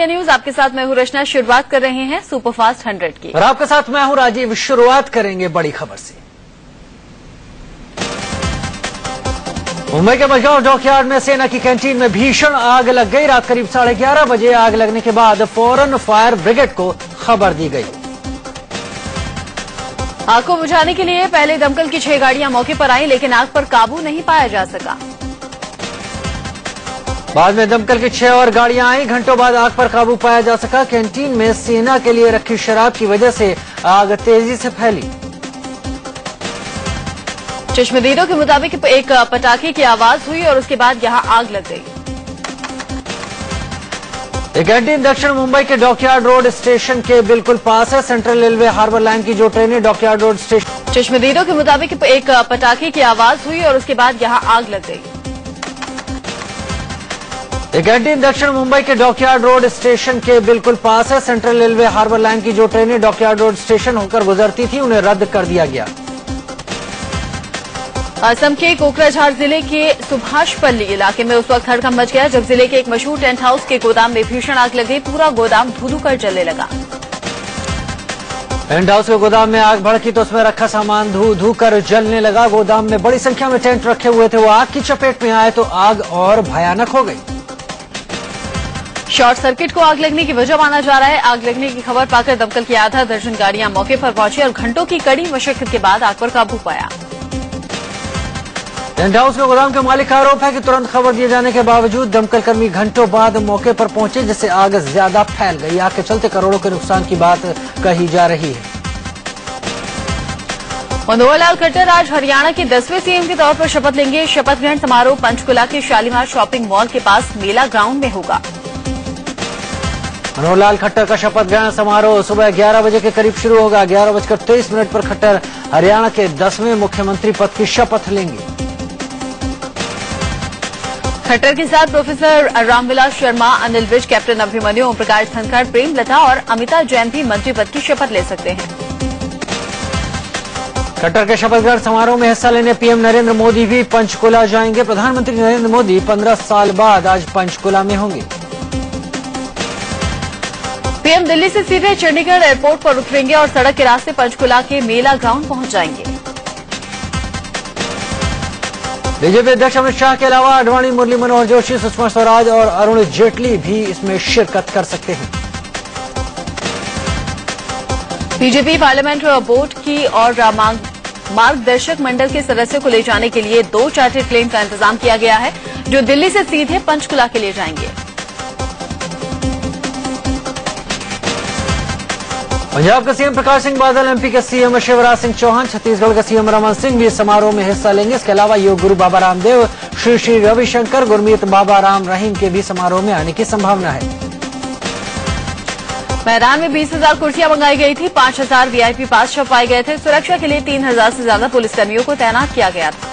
News आपके साथ मैं हूं रचना। शुरुआत कर रहे हैं सुपरफास्ट 100 की और आपके साथ मैं हूं राजीव। शुरुआत करेंगे बड़ी खबर से। मुंबई के मजगांव डॉकयार्ड में सेना की कैंटीन में भीषण आग लग गई। रात करीब 11:30 बजे आग लगने के बाद फौरन फायर ब्रिगेड को खबर दी गई। आग को बुझाने के लिए पहले दमकल की 6 गाड़ियां मौके पर आई, लेकिन आग पर काबू नहीं पाया जा सका। बाद में दमकल की 6 और गाड़ियां आई। घंटों बाद आग पर काबू पाया जा सका। कैंटीन में सेना के लिए रखी शराब की वजह से आग तेजी से फैली। चश्मदीदों के मुताबिक एक पटाखे की आवाज हुई और उसके बाद यहां आग लग गई। ये कैंटीन दक्षिण मुंबई के डॉकयार्ड रोड स्टेशन के बिल्कुल पास है। सेंट्रल रेलवे हार्बर लाइन की जो ट्रेनें डॉकयार्ड रोड स्टेशन। चश्मदीदों के मुताबिक एक पटाखे की आवाज हुई और उसके बाद यहां आग लग गई। ये कैंटीन दक्षिण मुंबई के डॉकयार्ड रोड स्टेशन के बिल्कुल पास है। सेंट्रल रेलवे हार्बर लाइन की जो ट्रेनें डॉकयार्ड रोड स्टेशन होकर गुजरती थी उन्हें रद्द कर दिया गया। असम के कोकराझार जिले के सुभाषपल्ली इलाके में उस वक्त हड़कंप मच गया जब जिले के एक मशहूर टेंट हाउस के गोदाम में भीषण आग लग गई। पूरा गोदाम धू-धू कर जलने लगा। टेंट हाउस के गोदाम में आग भड़की तो उसमें रखा सामान धू-धू कर जलने लगा। गोदाम में बड़ी संख्या में टेंट रखे हुए थे, वो आग की चपेट में आए तो आग और भयानक हो गई। शॉर्ट सर्किट को आग लगने की वजह माना जा रहा है। आग लगने की खबर पाकर दमकल की आधा दर्जन गाड़ियां मौके पर पहुंची और घंटों की कड़ी मशक्कत के बाद आग पर काबू पाया। टेंट हाउस के गोदाम के मालिक का आरोप है कि तुरंत खबर दिए जाने के बावजूद दमकल कर्मी घंटों बाद मौके पर पहुंचे, जिससे आग ज्यादा फैल गई। आग के चलते करोड़ों के नुकसान की बात कही जा रही है। मनोहर लाल खट्टर आज हरियाणा के 10वें सीएम के तौर पर शपथ लेंगे। शपथ ग्रहण समारोह पंचकुला के शालीमार शॉपिंग मॉल के पास मेला ग्राउंड में होगा। मनोहर लाल खट्टर का शपथ ग्रहण समारोह सुबह 11 बजे के करीब शुरू होगा। 11:23 पर खट्टर हरियाणा के 10वें मुख्यमंत्री पद की शपथ लेंगे। खट्टर के साथ प्रोफेसर रामविलास शर्मा, अनिल विज, कैप्टन अभिमन्यु, ओम प्रकाश धनखड़, प्रेमलता और अमिता जैन भी मंत्री पद की शपथ ले सकते हैं। खट्टर के शपथ ग्रहण समारोह में हिस्सा लेने पीएम नरेंद्र मोदी भी पंचकुला जाएंगे। प्रधानमंत्री नरेंद्र मोदी 15 साल बाद आज पंचकुला में होंगे। पीएम दिल्ली से सीधे चंडीगढ़ एयरपोर्ट पर उतरेंगे और सड़क के रास्ते पंचकुला के मेला ग्राउंड पहुंच जाएंगे। बीजेपी अध्यक्ष अमित शाह के अलावा आडवाणी, मुरली मनोहर जोशी, सुषमा स्वराज और अरुण जेटली भी इसमें शिरकत कर सकते हैं। बीजेपी पार्लियामेंट बोर्ड की और मार्गदर्शक मंडल के सदस्यों को ले जाने के लिए 2 चार्टर्ड प्लेन का इंतजाम किया गया है, जो दिल्ली से सीधे पंचकुला के लिए जाएंगे। पंजाब का सीएम प्रकाश सिंह बादल, एमपी के सीएम शिवराज सिंह चौहान, छत्तीसगढ़ का सीएम रमन सिंह भी इस समारोह में हिस्सा लेंगे। इसके अलावा योग गुरु बाबा रामदेव, श्री श्री रविशंकर, गुरमीत बाबा राम रहीम के भी समारोह में आने की संभावना है। मैदान में 20,000 कुर्सियां मंगाई गई थी। 5,000 वीआईपी पास छपवाए गए थे। सुरक्षा के लिए 3,000 से ज्यादा पुलिसकर्मियों को तैनात किया गया था।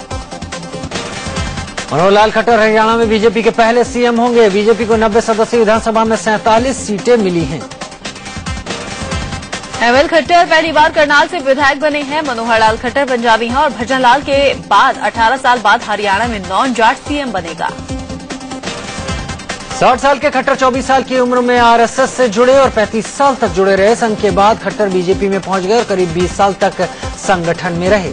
मनोहर लाल खट्टर हरियाणा में बीजेपी के पहले सीएम होंगे। बीजेपी को 90 सदस्यीय विधानसभा में 47 सीटें मिली हैं। एमएल खट्टर पहली बार करनाल से विधायक बने हैं। मनोहर लाल खट्टर पंजाबी हैं और भजन लाल के बाद 18 साल बाद हरियाणा में नॉन जाट सीएम बनेगा। 60 साल के खट्टर 24 साल की उम्र में आरएसएस से जुड़े और 35 साल तक जुड़े रहे। संघ के बाद खट्टर बीजेपी में पहुंच गए और करीब 20 साल तक संगठन में रहे।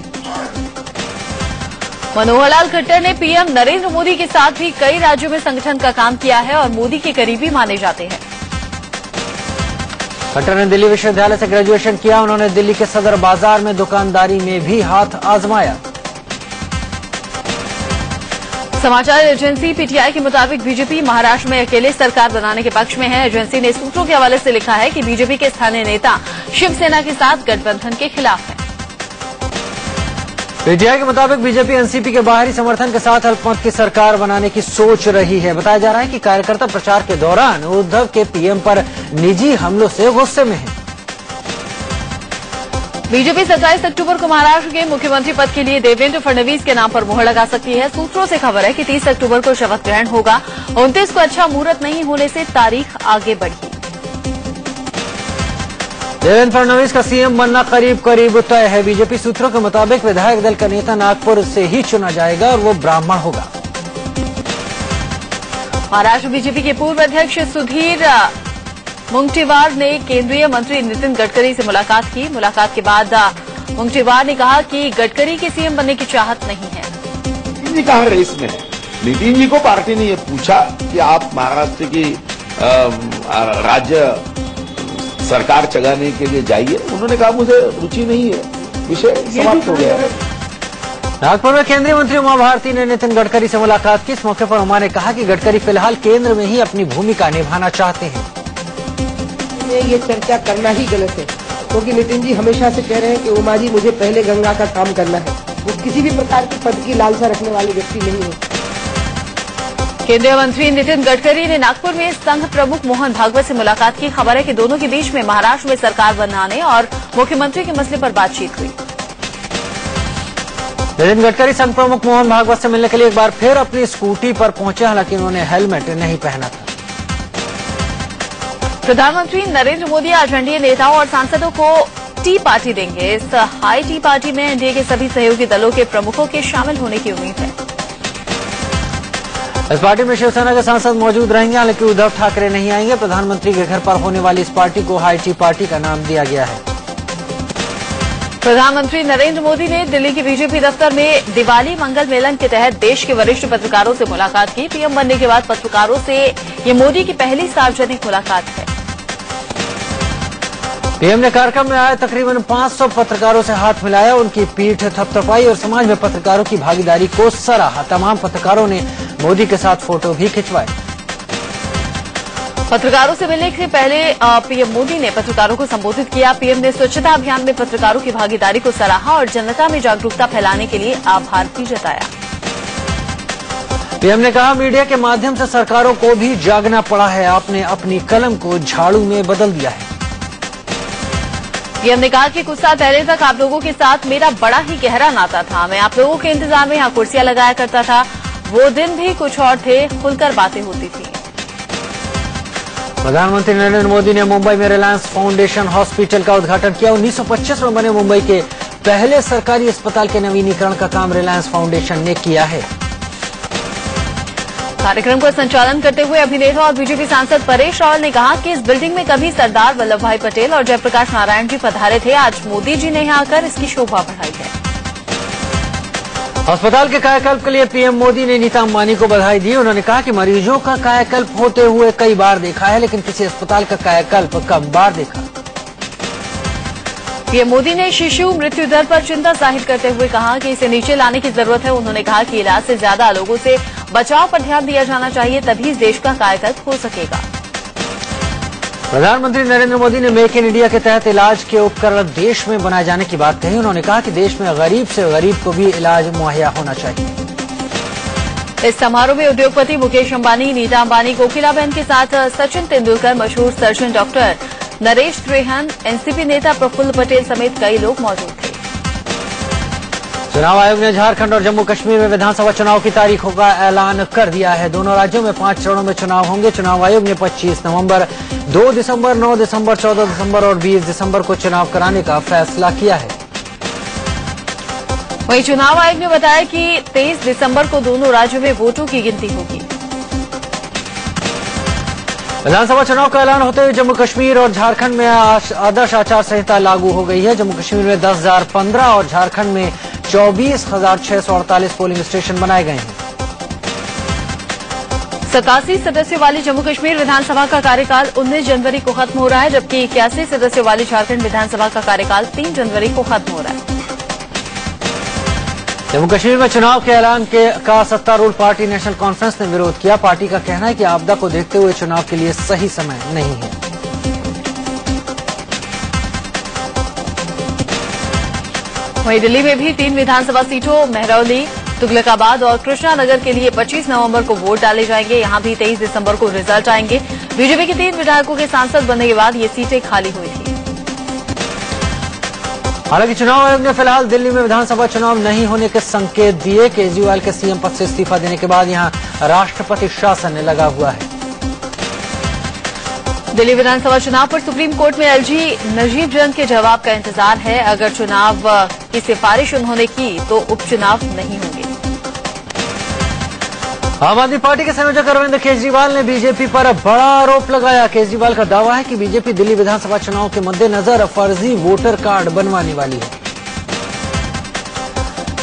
मनोहर लाल खट्टर ने पीएम नरेंद्र मोदी के साथ भी कई राज्यों में संगठन का काम किया है और मोदी के करीबी माने जाते हैं। खट्टर ने दिल्ली विश्वविद्यालय से ग्रेजुएशन किया। उन्होंने दिल्ली के सदर बाजार में दुकानदारी में भी हाथ आजमाया। समाचार एजेंसी पीटीआई के मुताबिक बीजेपी महाराष्ट्र में अकेले सरकार बनाने के पक्ष में है। एजेंसी ने सूत्रों के हवाले से लिखा है कि बीजेपी के स्थानीय नेता शिवसेना के साथ गठबंधन के खिलाफ है। पीटीआई के मुताबिक बीजेपी एनसीपी के बाहरी समर्थन के साथ अल्पमत की सरकार बनाने की सोच रही है। बताया जा रहा है कि कार्यकर्ता प्रचार के दौरान उद्धव के पीएम पर निजी हमलों से गुस्से में है। बीजेपी 27 अक्टूबर को महाराष्ट्र के मुख्यमंत्री पद के लिए देवेंद्र फडणवीस के नाम पर मुहर लगा सकती है। सूत्रों से खबर है कि 30 अक्टूबर को शपथ ग्रहण होगा। 29 को अच्छा मुहूर्त नहीं होने से तारीख आगे बढ़ी। देवेंद्र फडणवीस का सीएम बनना करीब करीब तय है। बीजेपी सूत्रों के मुताबिक विधायक दल का नेता नागपुर से ही चुना जाएगा और वो ब्राह्मण होगा। महाराष्ट्र बीजेपी के पूर्व अध्यक्ष सुधीर मुंगटीवार ने केंद्रीय मंत्री नितिन गडकरी से मुलाकात की। मुलाकात के बाद मुंगटीवार ने कहा कि गडकरी के सीएम बनने की चाहत नहीं है। नितिन जी कहाँ रेस में है? नितिन जी को पार्टी ने ये पूछा कि आप महाराष्ट्र की राज्य सरकार चलाने के लिए जाइए। उन्होंने कहा मुझे रुचि नहीं है, विषय समाप्त हो गया। नागपुर में केंद्रीय मंत्री उमा भारती ने नितिन गडकरी से मुलाकात की। इस मौके पर उमा ने कहा कि गडकरी फिलहाल केंद्र में ही अपनी भूमिका निभाना चाहते हैं। ये चर्चा करना ही गलत है, क्योंकि नितिन जी हमेशा से कह रहे हैं कि उमा जी मुझे पहले गंगा का काम करना है। वो किसी भी प्रकार के पद की लालसा रखने वाले व्यक्ति नहीं है। केंद्रीय मंत्री नितिन गडकरी ने नागपुर में संघ प्रमुख मोहन भागवत से मुलाकात की। खबर है कि दोनों के बीच में महाराष्ट्र में सरकार बनाने और मुख्यमंत्री के मसले पर बातचीत हुई। नितिन गडकरी संघ प्रमुख मोहन भागवत से मिलने के लिए एक बार फिर अपनी स्कूटी पर पहुंचे, हालांकि उन्होंने हेलमेट नहीं पहना था। प्रधानमंत्री नरेंद्र मोदी आज एनडीए नेताओं और सांसदों को टी पार्टी देंगे। इस हाई टी पार्टी में एनडीए के सभी सहयोगी दलों के प्रमुखों के शामिल होने की उम्मीद है। इस पार्टी में शिवसेना के सांसद मौजूद रहेंगे, हालांकि उद्धव ठाकरे नहीं आएंगे। प्रधानमंत्री के घर पर होने वाली इस पार्टी को हाई टी पार्टी का नाम दिया गया है। प्रधानमंत्री नरेंद्र मोदी ने दिल्ली के बीजेपी दफ्तर में दिवाली मंगल मेलन के तहत देश के वरिष्ठ पत्रकारों से मुलाकात की। पीएम बनने के बाद पत्रकारों से ये मोदी की पहली सार्वजनिक मुलाकात है। पीएम ने कार्यक्रम में आए तकरीबन 500 पत्रकारों से हाथ मिलाया, उनकी पीठ थपथपाई और समाज में पत्रकारों की भागीदारी को सराहा। तमाम पत्रकारों ने मोदी के साथ फोटो भी खिंचवाए। पत्रकारों से मिलने से पहले पीएम मोदी ने पत्रकारों को संबोधित किया। पीएम ने स्वच्छता अभियान में पत्रकारों की भागीदारी को सराहा और जनता में जागरूकता फैलाने के लिए आभार भी जताया। पीएम ने कहा, मीडिया के माध्यम से सरकारों को भी जागना पड़ा है। आपने अपनी कलम को झाड़ू में बदल दिया है। पीएम ने कहा कि कुछ साल पहले तक आप लोगों के साथ मेरा बड़ा ही गहरा नाता था। मैं आप लोगों के इंतजार में यहाँ कुर्सियां लगाया करता था। वो दिन भी कुछ और थे, खुलकर बातें होती थी। प्रधानमंत्री नरेंद्र मोदी ने मुंबई में रिलायंस फाउंडेशन हॉस्पिटल का उद्घाटन किया। 1925 में बने मुंबई के पहले सरकारी अस्पताल के नवीनीकरण का काम रिलायंस फाउंडेशन ने किया है। कार्यक्रम का संचालन करते हुए अभिनेता और बीजेपी सांसद परेश रावल ने कहा कि इस बिल्डिंग में कभी सरदार वल्लभ भाई पटेल और जयप्रकाश नारायण जी पधारे थे। आज मोदी जी ने यहाँ आकर इसकी शोभा बढ़ाई है। अस्पताल के कायाकल्प के लिए पीएम मोदी ने नीता अंबानी को बधाई दी। उन्होंने कहा कि मरीजों का कायाकल्प होते हुए कई बार देखा है, लेकिन किसी अस्पताल का कायाकल्प कम बार देखा। पीएम मोदी ने शिशु मृत्यु दर पर चिंता जाहिर करते हुए कहा कि इसे नीचे लाने की जरूरत है। उन्होंने कहा कि इलाज से ज्यादा लोगों से बचाव पर ध्यान दिया जाना चाहिए, तभी इस देश का कायाकल्प हो सकेगा। प्रधानमंत्री नरेंद्र मोदी ने मेक इन इंडिया के तहत इलाज के उपकरण देश में बनाए जाने की बात कही। उन्होंने कहा कि देश में गरीब से गरीब को भी इलाज मुहैया होना चाहिए। इस समारोह में उद्योगपति मुकेश अंबानी, नीता अंबानी, कोकिलाबेन के साथ सचिन तेंदुलकर, मशहूर surgeon doctor Naresh Trehan, NCP नेता प्रफुल्ल पटेल समेत कई लोग मौजूद थे। चुनाव आयोग ने झारखंड और जम्मू कश्मीर में विधानसभा चुनाव की तारीखों का ऐलान कर दिया है। दोनों राज्यों में 5 चरणों में चुनाव होंगे। चुनाव आयोग ने 25 नवंबर, 2 दिसंबर, 9 दिसंबर, 14 दिसंबर और 20 दिसंबर को चुनाव कराने का फैसला किया है। वहीं चुनाव आयोग ने बताया कि 23 दिसंबर को दोनों राज्यों में वोटों की गिनती होगी। विधानसभा चुनाव का ऐलान होते हुए जम्मू कश्मीर और झारखंड में आदर्श आचार संहिता लागू हो गई है। जम्मू कश्मीर में 10,015 और झारखंड में 24,648 पोलिंग स्टेशन बनाए गए हैं। 87 सदस्यों वाली जम्मू कश्मीर विधानसभा का कार्यकाल 19 जनवरी को खत्म हो रहा है, जबकि 81 सदस्यों वाली झारखंड विधानसभा का कार्यकाल 3 जनवरी को खत्म हो रहा है। जम्मू कश्मीर में चुनाव के ऐलान का सत्तारूढ़ पार्टी नेशनल कॉन्फ्रेंस ने विरोध किया। पार्टी का कहना है कि आपदा को देखते हुए चुनाव के लिए सही समय नहीं है। वहीं दिल्ली में भी 3 विधानसभा सीटों महरौली, तुगलकाबाद और कृष्णानगर के लिए 25 नवंबर को वोट डाले जाएंगे। यहां भी 23 दिसंबर को रिजल्ट आएंगे। बीजेपी के 3 विधायकों के सांसद बनने के बाद ये सीटें खाली हुई थी। हालांकि चुनाव आयोग ने फिलहाल दिल्ली में विधानसभा चुनाव नहीं होने के संकेत दिए। केजरीवाल के सीएम पद से इस्तीफा देने के बाद यहां राष्ट्रपति शासन लगा हुआ है। दिल्ली विधानसभा चुनाव पर सुप्रीम कोर्ट में एलजी नजीब जंग के जवाब का इंतजार है। अगर चुनाव की सिफारिश उन्होंने की तो उपचुनाव नहीं होंगे। आम आदमी पार्टी के संयोजक अरविंद केजरीवाल ने बीजेपी पर बड़ा आरोप लगाया। केजरीवाल का दावा है कि बीजेपी दिल्ली विधानसभा चुनाव के मद्देनजर फर्जी वोटर कार्ड बनवाने वाली है।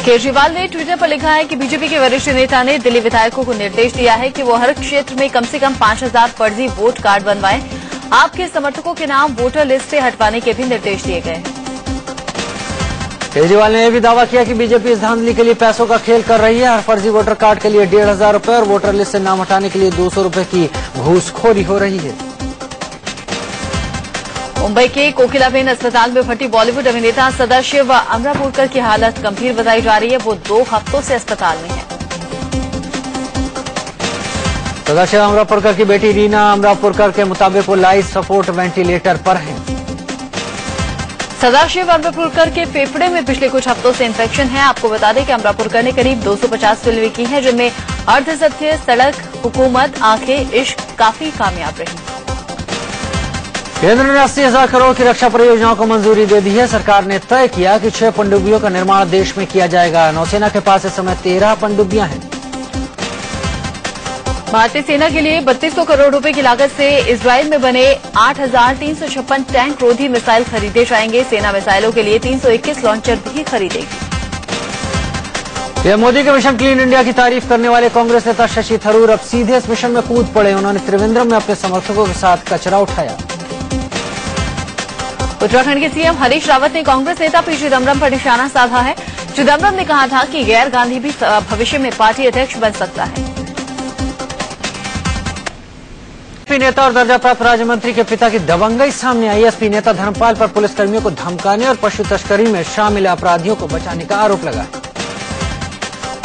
केजरीवाल ने ट्विटर पर लिखा है कि बीजेपी के वरिष्ठ नेता ने दिल्ली विधायकों को निर्देश दिया है कि वो हर क्षेत्र में कम से कम 5000 फर्जी वोट कार्ड बनवाएं। आपके समर्थकों के नाम वोटर लिस्ट से हटवाने के भी निर्देश दिए गए हैं। केजरीवाल ने यह भी दावा किया कि बीजेपी इस धांधली के लिए पैसों का खेल कर रही है। हर फर्जी वोटर कार्ड के लिए 1500 रुपए और वोटर लिस्ट से नाम हटाने के लिए 200 रुपए की घूसखोरी हो रही है। मुंबई के कोकिलाबेन अस्पताल में भर्ती बॉलीवुड अभिनेता सदाशिव अमरापुरकर की हालत गंभीर बताई जा रही है। वो 2 हफ्तों से अस्पताल में है। सदाशिव अमरापुरकर की बेटी रीना अमरापुरकर के मुताबिक वो लाइफ सपोर्ट वेंटिलेटर पर हैं। सदाशिव अमरापुरकर के फेफड़े में पिछले कुछ हफ्तों से इन्फेक्शन है। आपको बता दें कि अमरापुरकर ने करीब 250 फिल्में की हैं, जिनमें अर्धसत्य, सड़क, हुकूमत, आंखें, इश्क काफी कामयाब रही। केंद्र ने 80,000 करोड़ की रक्षा परियोजनाओं को मंजूरी दे दी है। सरकार ने तय किया कि 6 पनडुब्बियों का निर्माण देश में किया जाएगा। नौसेना के पास इस समय 13 पनडुब्बियां हैं। भारतीय सेना के लिए 3200 करोड़ रुपए की लागत से इजराइल में बने 8,356 टैंक रोधी मिसाइल खरीदे जाएंगे। सेना मिसाइलों के लिए 321 लॉन्चर भी खरीदेगी। पीएम मोदी के मिशन क्लीन इंडिया की तारीफ करने वाले कांग्रेस नेता शशि थरूर अब सीधे इस मिशन में कूद पड़े। उन्होंने त्रिवेंद्रम में अपने समर्थकों के साथ कचरा उठाया। उत्तराखंड के सीएम हरीश रावत ने कांग्रेस नेता पी चिदम्बरम पर निशाना साधा है। चिदम्बरम ने कहा था कि गैर गांधी भी भविष्य में पार्टी अध्यक्ष बन सकता है। नेता और दर्जा प्राप्त राज्य मंत्री के पिता की दबंगई सामने आई। एसपी नेता धर्मपाल पर पुलिसकर्मियों को धमकाने और पशु तस्करी में शामिल अपराधियों को बचाने का आरोप लगा।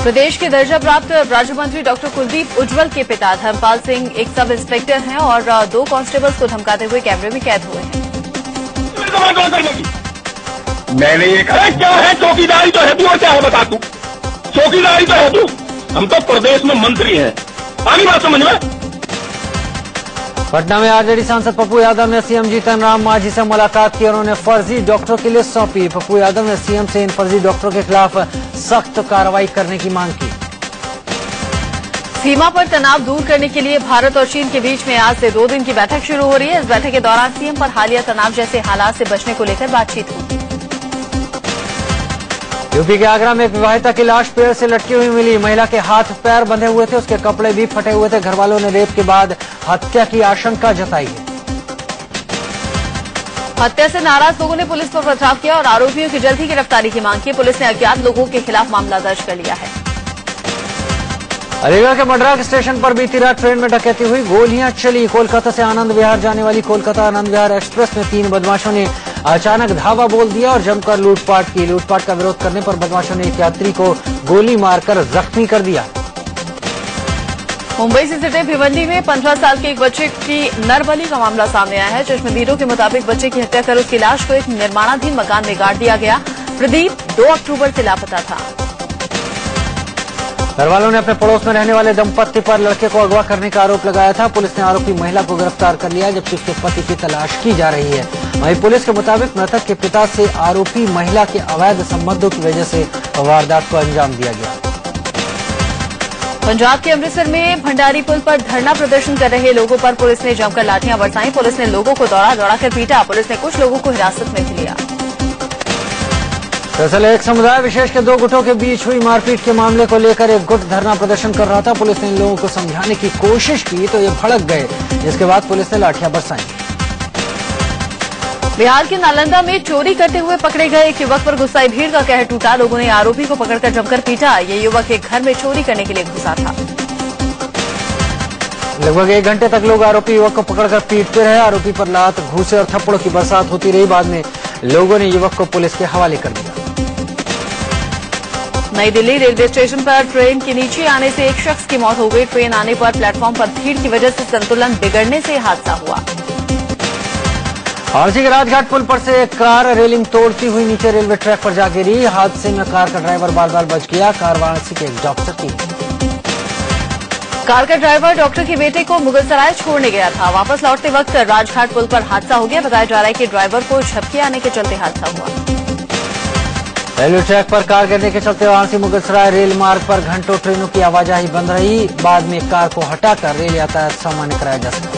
प्रदेश के दर्जा प्राप्त राज्य मंत्री डॉक्टर कुलदीप उज्जवल के पिता धर्मपाल सिंह एक सब इंस्पेक्टर हैं और 2 कांस्टेबल्स को धमकाते हुए कैमरे में कैद हुए हैं। मैंने ये कहा क्या है, चौकीदारी तो है तू और क्या है बता तू, चौकीदारी तो है तू, हम तो प्रदेश में मंत्री हैं, आनी बात समझ में। पटना में आरजेडी सांसद पप्पू यादव ने सीएम जीतन राम मांझी से मुलाकात की और उन्होंने फर्जी डॉक्टरों की लिस्ट सौंपी। पप्पू यादव ने सीएम से इन फर्जी डॉक्टरों के खिलाफ सख्त कार्रवाई करने की मांग की। सीमा पर तनाव दूर करने के लिए भारत और चीन के बीच में आज से 2 दिन की बैठक शुरू हो रही है। इस बैठक के दौरान सीएम पर हालिया तनाव जैसे हालात से बचने को लेकर बातचीत होगी। यूपी के आगरा में एक विवाहिता की लाश पेड़ से लटकी हुई मिली। महिला के हाथ पैर बंधे हुए थे, उसके कपड़े भी फटे हुए थे। घरवालों ने रेप के बाद हत्या की आशंका जताई है। हत्या से नाराज लोगों ने पुलिस पर पथराव किया और आरोपियों की जल्द ही गिरफ्तारी की मांग की। पुलिस ने अज्ञात लोगों के खिलाफ मामला दर्ज कर लिया है। अलीगढ़ के मड्राक स्टेशन पर बीती रात ट्रेन में डकैती हुई, गोलियां चली। कोलकाता से आनंद विहार जाने वाली कोलकाता आनंद विहार एक्सप्रेस में 3 बदमाशों ने अचानक धावा बोल दिया और जमकर लूटपाट की। लूटपाट का विरोध करने पर बदमाशों ने एक यात्री को गोली मारकर जख्मी कर दिया। मुंबई से सटे भिवंडी में 15 साल के एक बच्चे की नरबली का मामला सामने आया है। चश्मदीदों के मुताबिक बच्चे की हत्या कर उसकी लाश को एक निर्माणाधीन मकान में गाड़ दिया गया। प्रदीप 2 अक्टूबर से लापता था। घरवालों ने अपने पड़ोस में रहने वाले दंपत्ति पर लड़के को अगवा करने का आरोप लगाया था। पुलिस ने आरोपी महिला को गिरफ्तार कर लिया, जबकि उसके पति की तलाश की जा रही है। वहीं पुलिस के मुताबिक मृतक के पिता से आरोपी महिला के अवैध संबंधों की वजह से वारदात को अंजाम दिया गया। पंजाब के अमृतसर में भंडारी पुल पर धरना प्रदर्शन कर रहे लोगों पर पुलिस ने जमकर लाठियां बरसाई। पुलिस ने लोगों को दौड़ा-दौड़ाकर पीटा। पुलिस ने कुछ लोगों को हिरासत में भी लिया। दरअसल एक समुदाय विशेष के 2 गुटों के बीच हुई मारपीट के मामले को लेकर एक गुट धरना प्रदर्शन कर रहा था। पुलिस ने इन लोगों को समझाने की कोशिश की तो ये भड़क गए, जिसके बाद पुलिस ने लाठियां बरसाई। बिहार के नालंदा में चोरी करते हुए पकड़े गए एक युवक पर गुस्साई भीड़ का कहर टूटा। लोगों ने आरोपी को पकड़कर जमकर पीटा। ये युवक एक घर में चोरी करने के लिए घुसा था। लगभग 1 घंटे तक लोग आरोपी युवक को पकड़कर पीटते रहे। आरोपी पर लात, घूसे और थप्पड़ों की बरसात होती रही। बाद में लोगों ने युवक को पुलिस के हवाले कर दिया। नई दिल्ली रेलवे स्टेशन पर ट्रेन के नीचे आने से एक शख्स की मौत हो गई। ट्रेन आने पर प्लेटफॉर्म पर भीड़ की वजह से संतुलन बिगड़ने से हादसा हुआ। वाराणसी के राजघाट पुल पर से एक कार रेलिंग तोड़ती हुई नीचे रेलवे ट्रैक पर जा गिरी। हादसे में कार का ड्राइवर बाल-बाल बच गया। कार वाराणसी के एक डॉक्टर की। कार का ड्राइवर डॉक्टर के बेटे को मुगलसराय छोड़ने गया था। वापस लौटते वक्त राजघाट पुल पर हादसा हो गया। बताया जा रहा है कि ड्राइवर को झपकी आने के चलते हादसा हुआ। रेलवे ट्रैक पर कार गिरने के चलते वाराणसी मुगलसराय रेल मार्ग पर घंटों ट्रेनों की आवाजाही बंद रही। बाद में कार को हटाकर रेल यातायात सामान्य कराया जा सका।